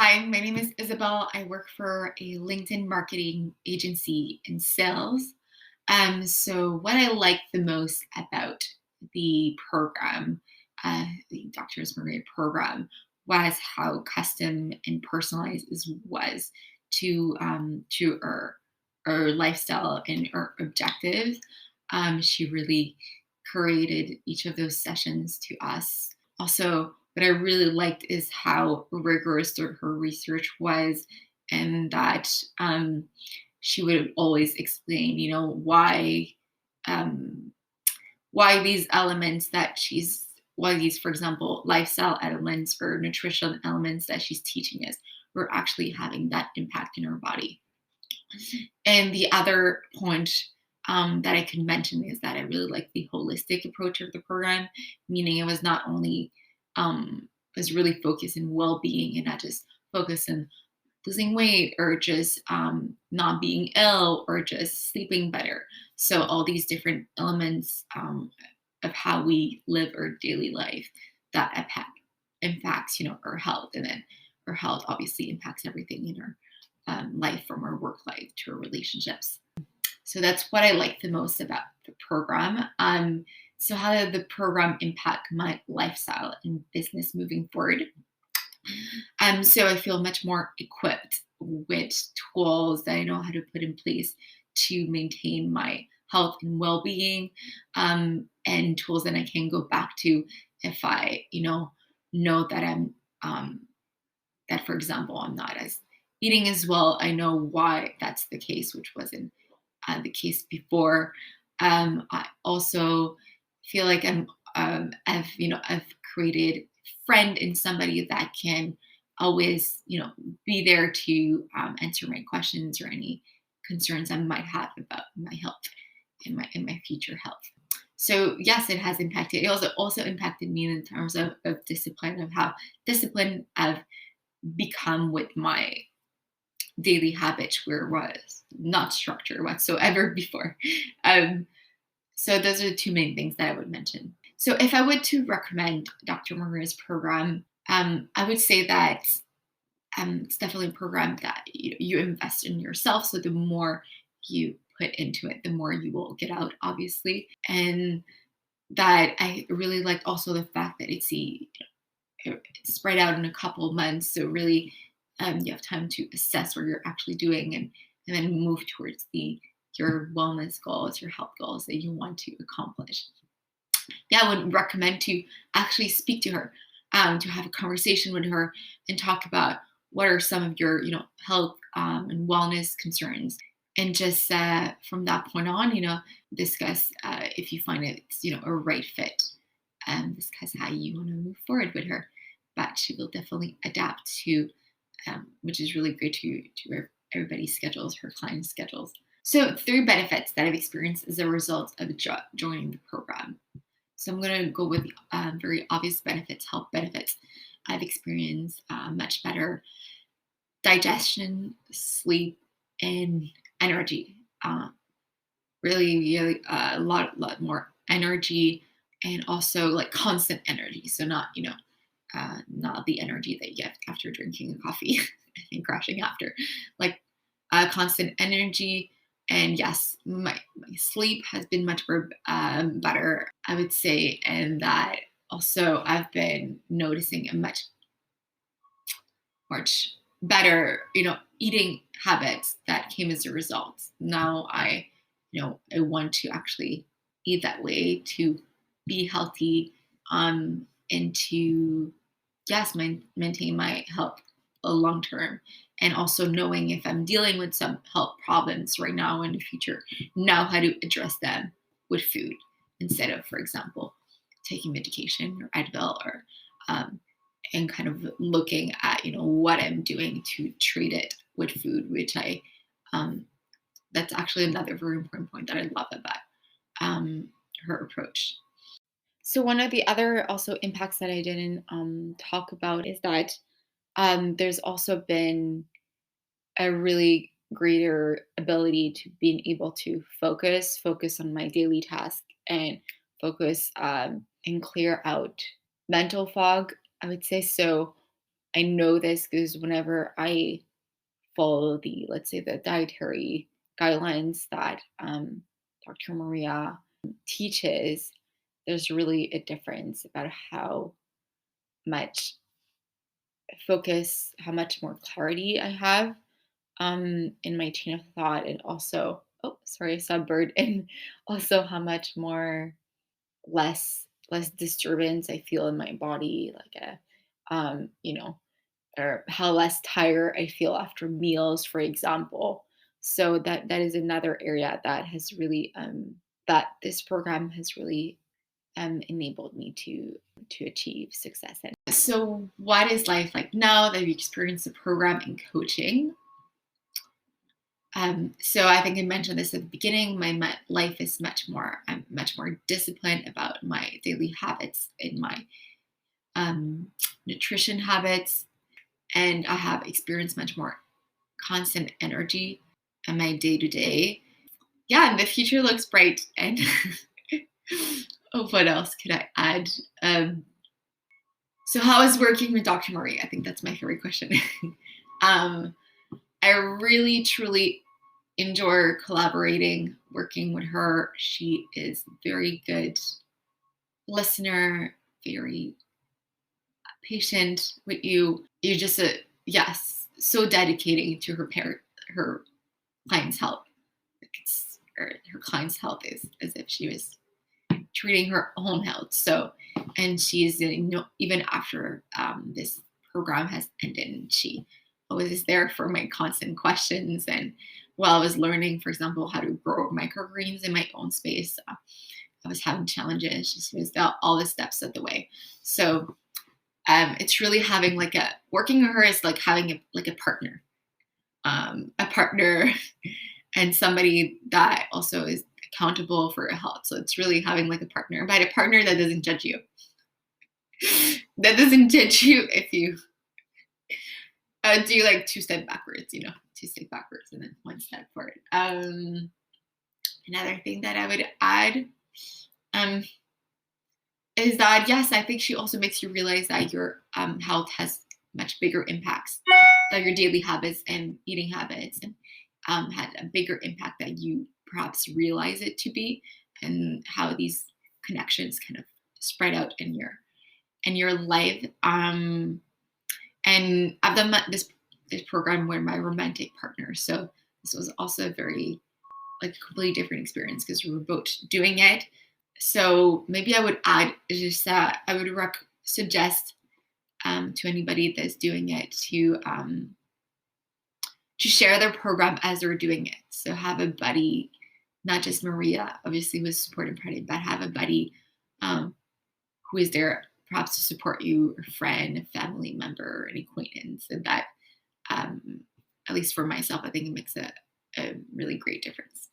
Hi, my name is Isabel. I work for a LinkedIn marketing agency in sales. So what I like the most about the program, the Doctor's Marine program, was how custom and personalized it was to our lifestyle and our objectives. She really curated each of those sessions to us. Also, what I really liked is how rigorous her research was, and that she would always explain, um, why these elements that why these, for example, lifestyle elements or nutrition elements that she's teaching us were actually having that impact in our body. And the other point that I could mention is that I really like the holistic approach of the program, meaning it was not only was really focused in well-being and not just focused on losing weight or just not being ill or just sleeping better. So all these different elements of how we live our daily life that impacts, our health, and then our health obviously impacts everything in our life, from our work life to our relationships. So that's what I like the most about the program. So how did the program impact my lifestyle and business moving forward? So I feel much more equipped with tools that I know how to put in place to maintain my health and well-being, and tools that I can go back to if I, know that that, for example, I'm not as eating as well. I know why that's the case, which wasn't the case before. I also feel like I've created friend in somebody that can always, be there to answer my questions or any concerns I might have about my health and my future health. So yes, it has impacted. It also impacted me in terms of discipline, of how disciplined I've become with my daily habits, where it was not structured whatsoever before. Um, so those are the two main things that I would mention. So if I were to recommend Dr. Maria's program, I would say that it's definitely a program that you invest in yourself. So the more you put into it, the more you will get out, obviously. And that I really like also the fact that it's spread out in a couple of months. So really, you have time to assess what you're actually doing, and then move towards your wellness goals, your health goals that you want to accomplish. Yeah, I would recommend to actually speak to her, to have a conversation with her and talk about what are some of your, health and wellness concerns. And just from that point on, discuss if you find it's, a right fit, and discuss how you want to move forward with her. But she will definitely adapt to, which is really good to everybody's schedules, her clients' schedules. So, three benefits that I've experienced as a result of joining the program. So I'm going to go with very obvious benefits, health benefits. I've experienced much better digestion, sleep, and energy. Really, a lot more energy, and also like constant energy. So not the energy that you get after drinking a coffee and crashing after, like constant energy. And yes, my sleep has been much more better, I would say. And that also I've been noticing a much better, eating habits that came as a result. Now I want to actually eat that way to be healthy, and to, yes, maintain my health long term. And also knowing if I'm dealing with some health problems right now in the future, know how to address them with food instead of, for example, taking medication or Advil, or and kind of looking at what I'm doing to treat it with food, which um, that's actually another very important point that I love about her approach. So one of the other also impacts that I didn't talk about is that there's also been a really greater ability to being able to focus on my daily task, and focus and clear out mental fog, I would say. So I know this because whenever I follow the, let's say, the dietary guidelines that Dr. Maria teaches, there's really a difference about how much focus, how much more clarity I have in my chain of thought, and also, oh, sorry, I saw a bird, and also how much more less disturbance I feel in my body, like you know, or how less tired I feel after meals, for example. So that is another area that has really that this program has really enabled me to achieve success in. So, what is life like now that you experience the program and coaching? So I think I mentioned this at the beginning. My life is much more. I'm much more disciplined about my daily habits and my um, nutrition habits, and I have experienced much more constant energy in my day to day. Yeah, and the future looks bright. And oh, what else could I add? So, how is working with Dr. Marie? I think that's my favorite question. um, I really, truly enjoy collaborating, working with her. She is very good listener, very patient with you. You're just a yes, so dedicating to her client's health. Like her client's health is as if she was treating her own health. So, and she's even after this program has ended, and she always is there for my constant questions. And while I was learning, for example, how to grow microgreens in my own space, I was having challenges. She was all the steps of the way. So it's really having like a working with her is like having a a partner, and somebody that also is accountable for your health. So it's really having like a partner, but a partner that doesn't judge you, that doesn't judge you if you do like two-step backwards, two-step backwards and then one step forward. Another thing that I would add um, is that yes, I think she also makes you realize that your health has much bigger impacts, that your daily habits and eating habits and had a bigger impact that you perhaps realize it to be, and how these connections kind of spread out in your life. And I've done this program with my romantic partner, so this was also a very like a completely different experience because we were both doing it. So maybe I would add just that I would suggest to anybody that's doing it to share their program as they're doing it. So have a buddy, not just Maria, obviously with support and credit, but have a buddy um, who is there perhaps to support you, a friend, a family member, an acquaintance, and that, at least for myself, I think it makes a really great difference.